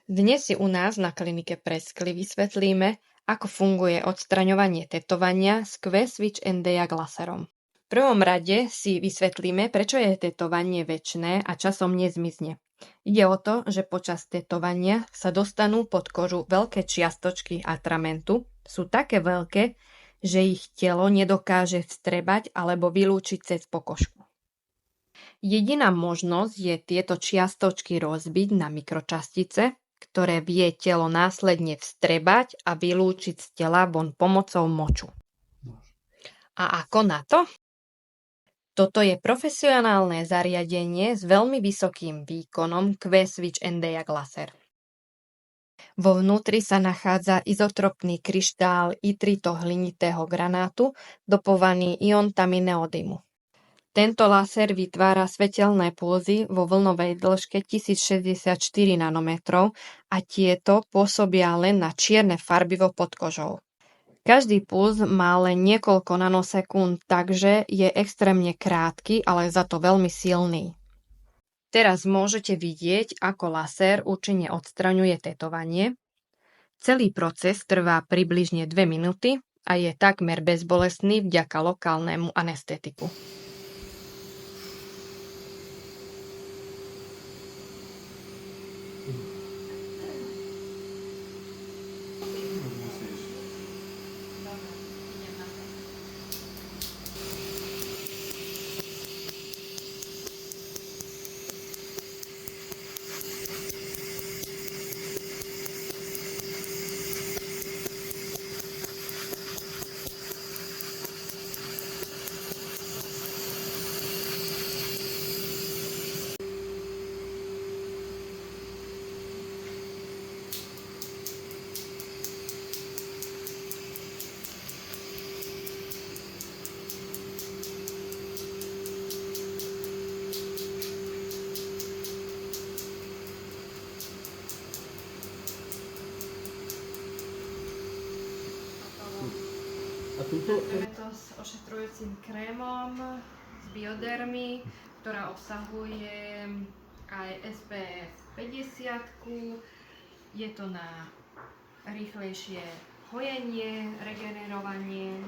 Dnes si u nás na klinike Preskly vysvetlíme, ako funguje odstraňovanie tetovania s Q-Switch NDIAG laserom. V prvom rade si vysvetlíme, prečo je tetovanie večné a časom nezmizne. Ide o to, že počas tetovania sa dostanú pod kožu veľké čiastočky atramentu, sú také veľké, že ich telo nedokáže vstrebať alebo vylúčiť cez pokožku. Jediná možnosť je tieto čiastočky rozbiť na mikročastice, ktoré vie telo následne vstrebať a vylúčiť z tela von pomocou moču. A ako na to? Toto je profesionálne zariadenie s veľmi vysokým výkonom Q-Switch NDIAG laser. Vo vnútri sa nachádza izotropný kryštál itrito hlinitého granátu dopovaný iontami neodymu. Tento laser vytvára svetelné pulzy vo vlnovej dĺžke 1064 nanometrov a tieto pôsobia len na čierne farbivo pod kožou. Každý puls má len niekoľko nanosekúnd, takže je extrémne krátky, ale za to veľmi silný. Teraz môžete vidieť, ako laser účinne odstraňuje tetovanie. Celý proces trvá približne 2 minúty a je takmer bezbolestný vďaka lokálnemu anestetiku. Robíme to s ošetrujúcim krémom z Biodermy, ktorá obsahuje aj SPF 50. Je to na rýchlejšie hojenie, regenerovanie